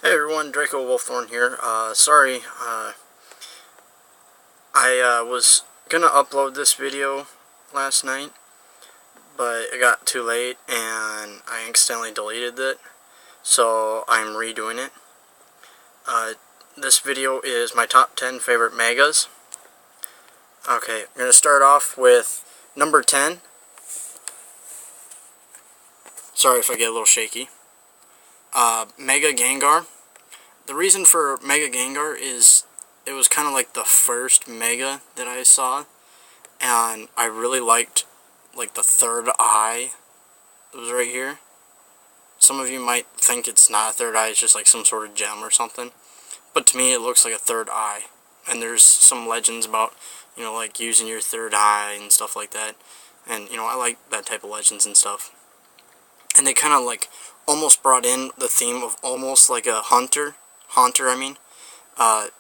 Hey everyone, Draco Wolfthorn here. Sorry, I was gonna upload this video last night, but it got too late and I accidentally deleted it, so I'm redoing it. This video is my top 10 favorite megas. Okay, I'm gonna start off with number 10. Sorry if I get a little shaky. Mega Gengar. The reason for Mega Gengar is it was kind of like the first Mega that I saw, and I really liked like the third eye that was right here. Some of you might think it's not a third eye, it's just like some sort of gem or something, but to me it looks like a third eye. And there's some legends about, you know, like using your third eye and stuff like that, and you know, I like that type of legends and stuff. And they kind of like almost brought in the theme of almost like a haunter, I mean.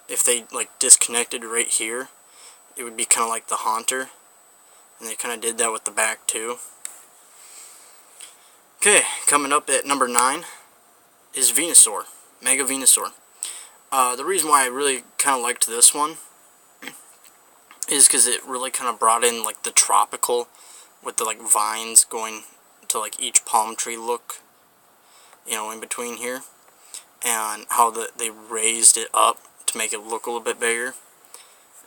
If they like disconnected right here, it would be kind of like the haunter, and they kind of did that with the back too. Okay, coming up at number 9 is Venusaur, Mega Venusaur. The reason why I really kind of liked this one is because it really kind of brought in like the tropical, with the like vines going to like each palm tree look, you know, in between here, and how they raised it up to make it look a little bit bigger.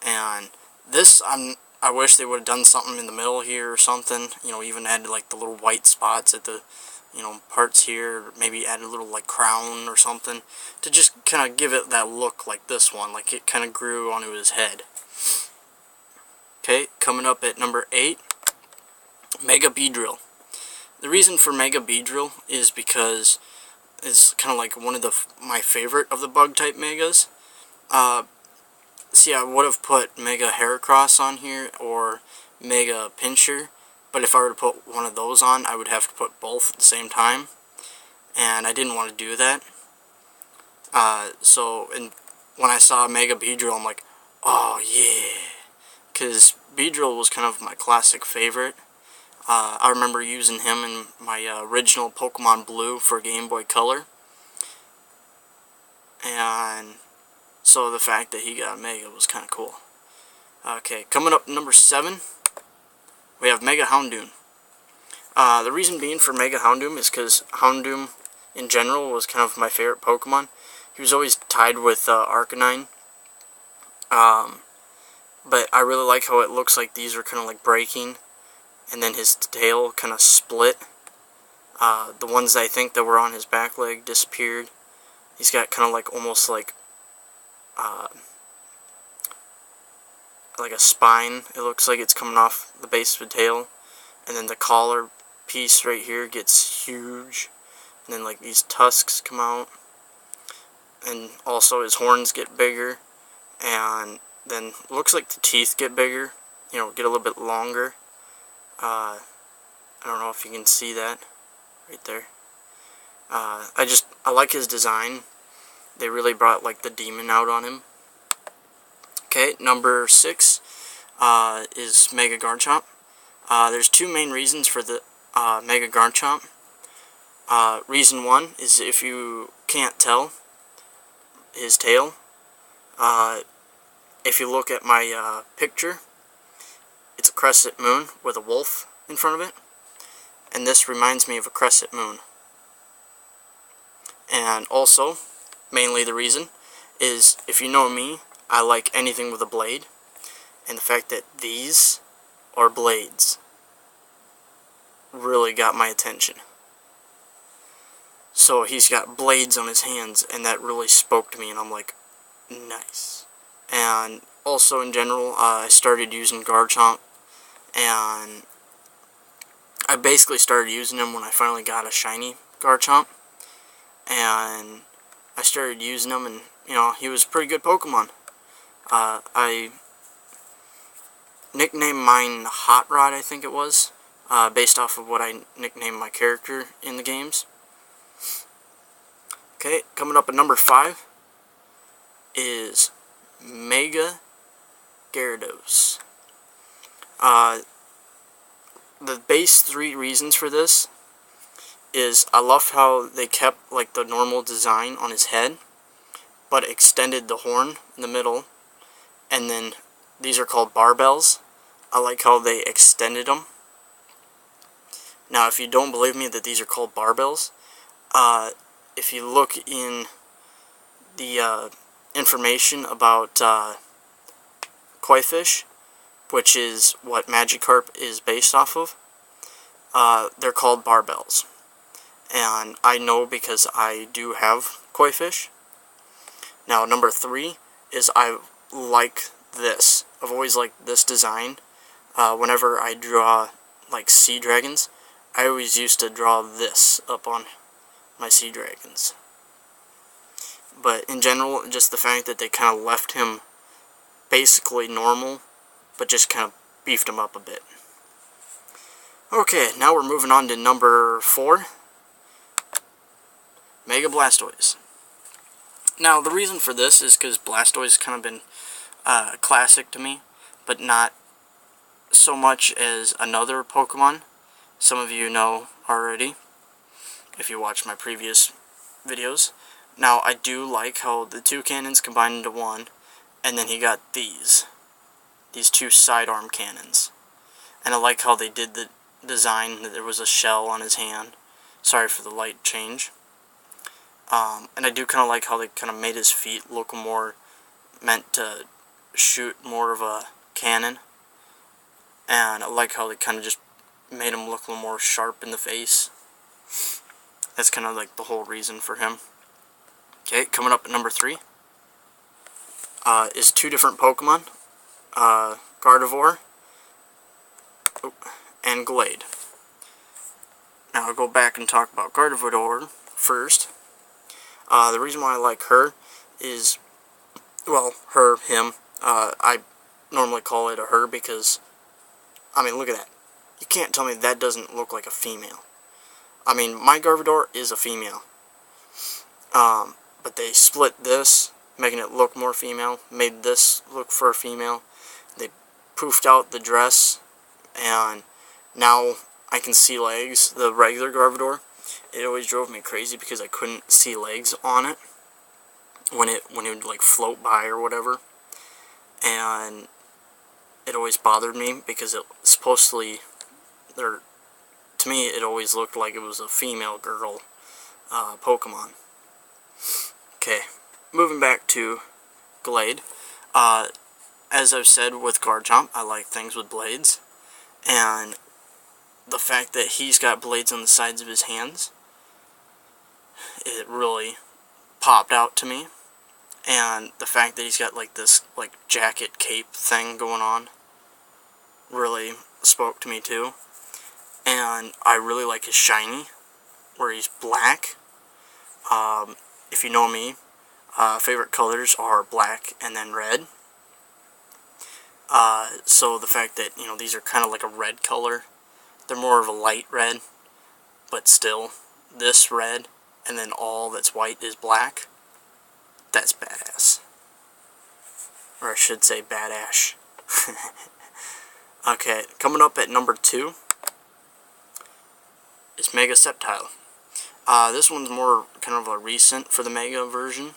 And this, I wish they would have done something in the middle here or something, you know, even added like the little white spots at the, you know, parts here, maybe add a little like crown or something to just kind of give it that look like this one, like it kind of grew onto his head. Okay, coming up at number 8, Mega Beedrill. The reason for Mega Beedrill is because it's kind of like one of my favorite of the bug type megas. See, I would have put Mega Heracross on here or Mega Pinscher, but if I were to put one of those on, I would have to put both at the same time, and I didn't want to do that. When I saw Mega Beedrill, I'm like, oh yeah, because Beedrill was kind of my classic favorite. I remember using him in my original Pokemon Blue for Game Boy Color, and so the fact that he got Mega was kind of cool. Okay, coming up number 7, we have Mega Houndoom. The reason being for Mega Houndoom is because Houndoom in general was kind of my favorite Pokemon. He was always tied with Arcanine. But I really like how it looks like these are kind of like breaking, and then his tail kind of split. The ones I think that were on his back leg disappeared. He's got kind of like almost like a spine. It looks like it's coming off the base of the tail, and then the collar piece right here gets huge, and then like these tusks come out, and also his horns get bigger, and then looks like the teeth get bigger, you know, get a little bit longer. I don't know if you can see that right there. I like his design. They really brought like the demon out on him. Okay, number 6 is Mega Garchomp. There's two main reasons for the Mega Garchomp. Reason 1 is, if you can't tell, his tail. If you look at my picture, it's a crescent moon with a wolf in front of it, and this reminds me of a crescent moon. And also, mainly the reason is, if you know me, I like anything with a blade, and the fact that these are blades really got my attention. So he's got blades on his hands, and that really spoke to me, and I'm like, nice. And also in general, I started using Garchomp, and I basically started using him when I finally got a shiny Garchomp, and I started using him, and you know, he was a pretty good Pokemon. I nicknamed mine Hot Rod, I think it was, based off of what I nicknamed my character in the games. Okay, coming up at number 5 is Mega Gyarados. The base 3 reasons for this is I love how they kept like the normal design on his head, but extended the horn in the middle, and then these are called barbells. I like how they extended them. Now, if you don't believe me that these are called barbells, if you look in the information about koi fish, which is what Magikarp is based off of, they're called barbells. And I know because I do have koi fish. Now, number 3 is I like this. I've always liked this design. Whenever I draw like sea dragons, I always used to draw this up on my sea dragons. But in general, just the fact that they kind of left him basically normal, but just kind of beefed him up a bit. Okay, now we're moving on to number 4. Mega Blastoise. Now, the reason for this is because Blastoise has kind of been classic to me, but not so much as another Pokemon. Some of you know already, if you watched my previous videos. Now, I do like how the 2 cannons combined into one, and then he got these 2 sidearm cannons. And I like how they did the design, that there was a shell on his hand. Sorry for the light change. And I do kind of like how they kind of made his feet look more meant to shoot more of a cannon. And I like how they kind of just made him look a little more sharp in the face. That's kind of like the whole reason for him. Okay, coming up at number 3 is 2 different Pokemon, Gardevoir and Glade. Now I'll go back and talk about Gardevoir first. The reason why I like her is, well, him. I normally call it a her because, I mean, look at that. You can't tell me that doesn't look like a female. I mean, my Gardevoir is a female. But they split this, making it look more female, made this look for a female. They poofed out the dress, and now I can see legs. The regular Gardevoir, it always drove me crazy because I couldn't see legs on it when it would like float by or whatever, and it always bothered me because it supposedly, to me, it always looked like it was a female girl Pokemon. Okay, moving back to Glade. As I've said with Garchomp, I like things with blades, and the fact that he's got blades on the sides of his hands, it really popped out to me. And the fact that he's got like this like jacket cape thing going on really spoke to me too. And I really like his shiny, where he's black. If you know me, favorite colors are black and then red. So the fact that, you know, these are kind of like a red color, they're more of a light red, but still, this red, and then all that's white is black, that's badass. Or I should say badass. Okay, coming up at number 2 is Mega Sceptile. This one's more kind of a recent for the Mega version.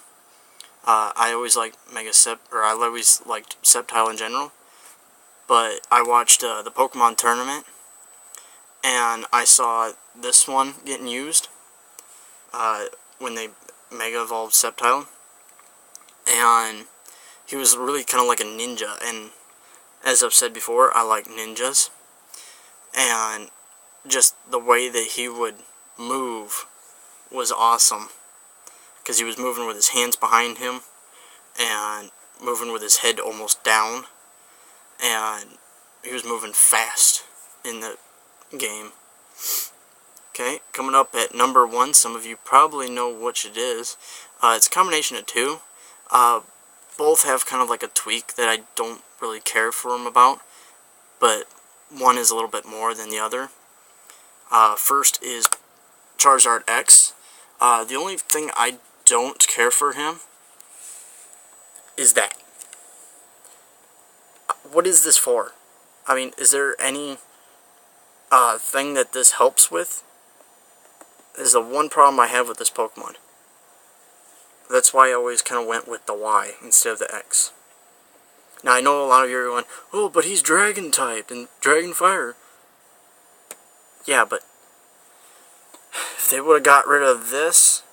I always liked I always liked Sceptile in general. But I watched the Pokemon tournament, and I saw this one getting used when they Mega Evolved Sceptile. And he was really kind of like a ninja, and as I've said before, I like ninjas. And just the way that he would move was awesome, because he was moving with his hands behind him, and moving with his head almost down, and he was moving fast in the game. Okay, coming up at number 1, some of you probably know which it is. It's a combination of 2. Both have kind of like a tweak that I don't really care for them about, but one is a little bit more than the other. First is Charizard X. The only thing I don't care for him is that. What is this for? I mean, is there any thing that this helps with? is the one problem I have with this Pokemon. That's why I always kind of went with the Y instead of the X. Now, I know a lot of you are going, oh, but he's Dragon type and Dragon Fire. Yeah, but if they would have got rid of this,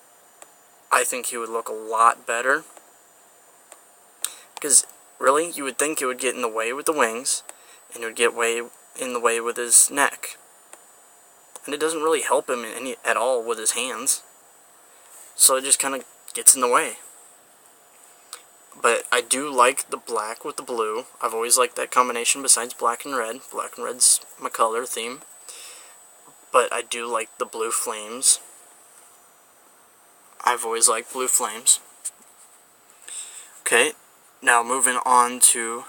I think he would look a lot better. Because, really, you would think it would get in the way with the wings, and it would get in the way with his neck. And it doesn't really help him at all with his hands. So it just kind of gets in the way. But I do like the black with the blue. I've always liked that combination besides black and red. Black and red's my color theme. But I do like the blue flames. I've always liked blue flames. Okay, now moving on to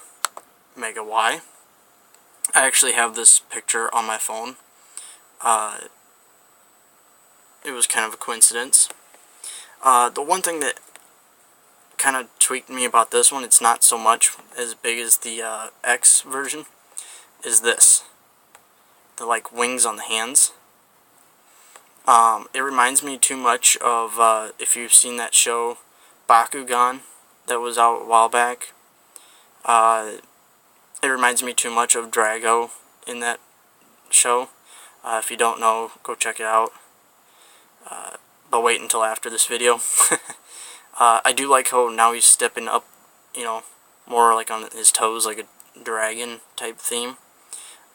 Mega Y. I actually have this picture on my phone. It was kind of a coincidence. The one thing that kind of tweaked me about this one, it's not so much as big as the X version, is this. The like wings on the hands. It reminds me too much of, if you've seen that show, Bakugan, that was out a while back. It reminds me too much of Drago in that show. If you don't know, go check it out. But wait until after this video. I do like how now he's stepping up, you know, more like on his toes, like a dragon type theme.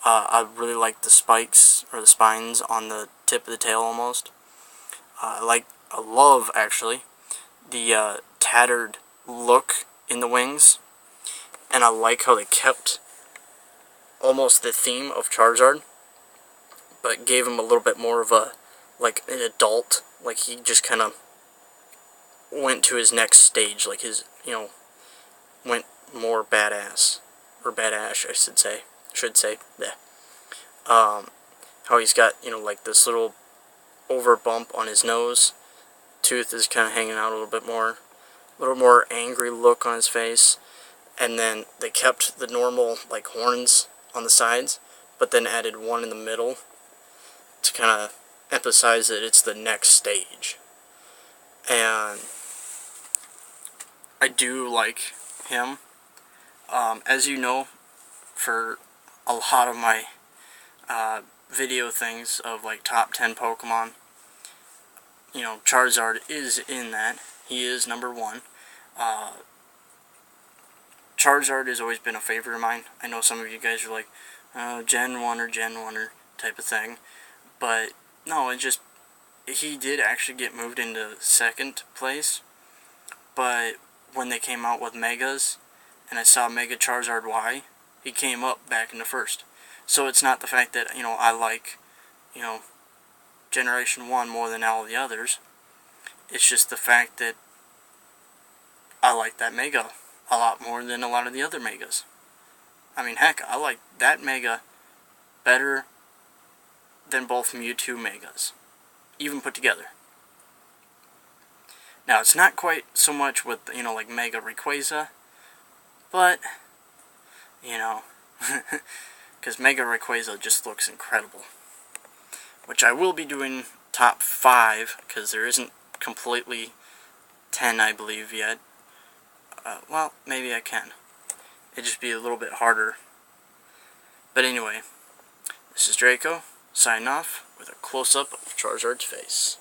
I really like the spikes, or the spines, on the tip of the tail almost. I love, actually, the tattered look in the wings. And I like how they kept almost the theme of Charizard, but gave him a little bit more of a, like, an adult. Like, he just kind of went to his next stage, like his, you know, went more badass, or badass, I should say, yeah. How he's got, you know, like this little over bump on his nose, tooth is kind of hanging out a little more angry look on his face, and then they kept the normal, like, horns on the sides, but then added one in the middle to kind of emphasize that it's the next stage. And I do like him. As you know, for a lot of my video things of like top 10 Pokemon, you know, Charizard is in that. He is number 1. Charizard has always been a favorite of mine. I know some of you guys are like, Gen 1 or Gen 1er type of thing. But, no, he did actually get moved into 2nd place. But when they came out with Megas, and I saw Mega Charizard Y, he came up back into 1st. So it's not the fact that, you know, I like, you know, Generation 1 more than all the others. It's just the fact that I like that Mega a lot more than a lot of the other Megas. I mean, heck, I like that Mega better than both Mewtwo Megas, even put together. Now, it's not quite so much with, you know, like Mega Rayquaza, but, you know, because Mega Rayquaza just looks incredible. Which I will be doing top 5, because there isn't completely 10, I believe, yet. Well, maybe I can. It'd just be a little bit harder. But anyway, this is Draco, signing off with a close-up of Charizard's face.